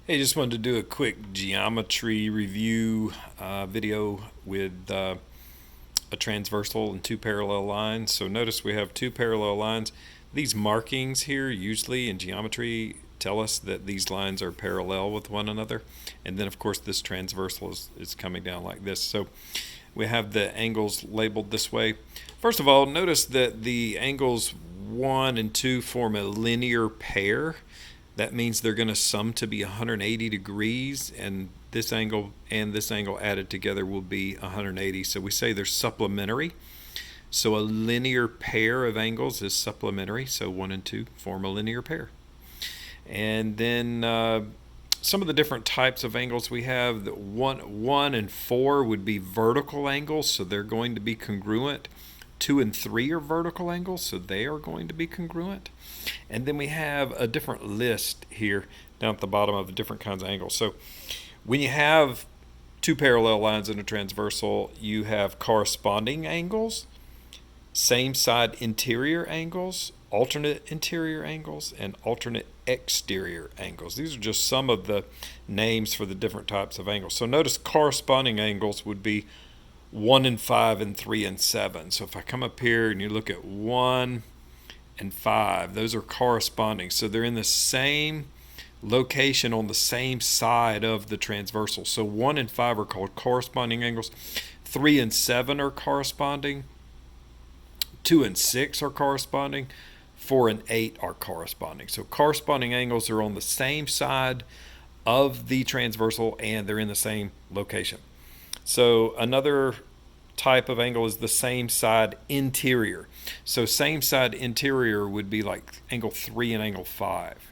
Hey, just wanted to do a quick geometry review video with a transversal and two parallel lines. So notice we have two parallel lines. These markings here usually in geometry tell us that these lines are parallel with one another. And then of course this transversal is coming down like this. So we have the angles labeled this way. First of all, notice that the angles 1 and 2 form a linear pair. That means they're going to sum to be 180 degrees, and this angle added together will be 180. So we say they're supplementary. So a linear pair of angles is supplementary. So 1 and 2 form a linear pair. And then some of the different types of angles we have, the 1 and 4 would be vertical angles, so they're going to be congruent. 2 and 3 are vertical angles, so they are going to be congruent. And then we have a different list here down at the bottom of the different kinds of angles. So when you have two parallel lines in a transversal, you have corresponding angles, same side interior angles, alternate interior angles, and alternate exterior angles. These are just some of the names for the different types of angles. So notice corresponding angles would be 1 and 5 and 3 and 7. So if I come up here and you look at 1 and 5, those are corresponding. So they're in the same location on the same side of the transversal. So 1 and 5 are called corresponding angles. 3 and 7 are corresponding. 2 and 6 are corresponding. 4 and 8 are corresponding. So corresponding angles are on the same side of the transversal and they're in the same location. So another type of angle is the same side interior. So same side interior would be like angle 3 and angle 5.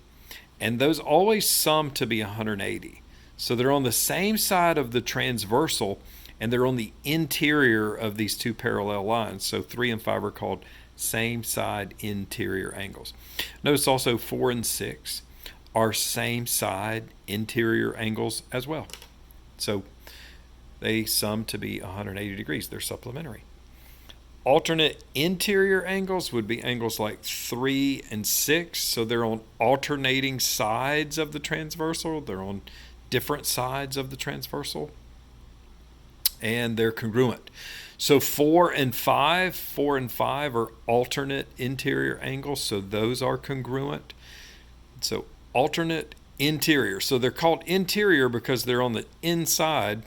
And those always sum to be 180. So they're on the same side of the transversal and they're on the interior of these two parallel lines. So 3 and 5 are called same side interior angles. Notice also 4 and 6 are same side interior angles as well. So they sum to be 180 degrees. They're supplementary. Alternate interior angles would be angles like 3 and 6. So they're on alternating sides of the transversal. They're on different sides of the transversal. And they're congruent. So 4 and 5 are alternate interior angles. So those are congruent. So alternate interior. So they're called interior because they're on the inside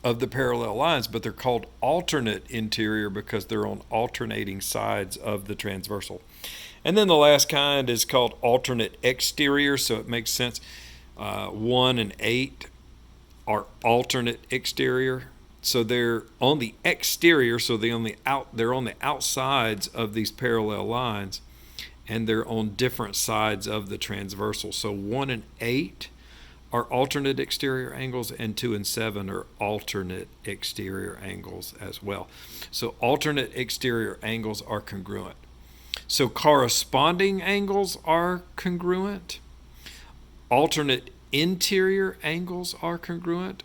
of the parallel lines, but they're called alternate interior because they're on alternating sides of the transversal. And then the last kind is called alternate exterior, so it makes sense. 1 and 8 are alternate exterior, so they're on the exterior, so they're on the outsides of these parallel lines, and they're on different sides of the transversal. So 1 and 8 are alternate exterior angles, and 2 and 7 are alternate exterior angles as well. So alternate exterior angles are congruent. So corresponding angles are congruent. Alternate interior angles are congruent.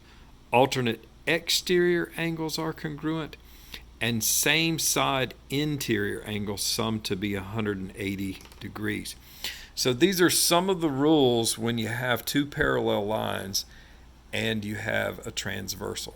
Alternate exterior angles are congruent. And same side interior angles sum to be 180 degrees. So these are some of the rules when you have two parallel lines and you have a transversal.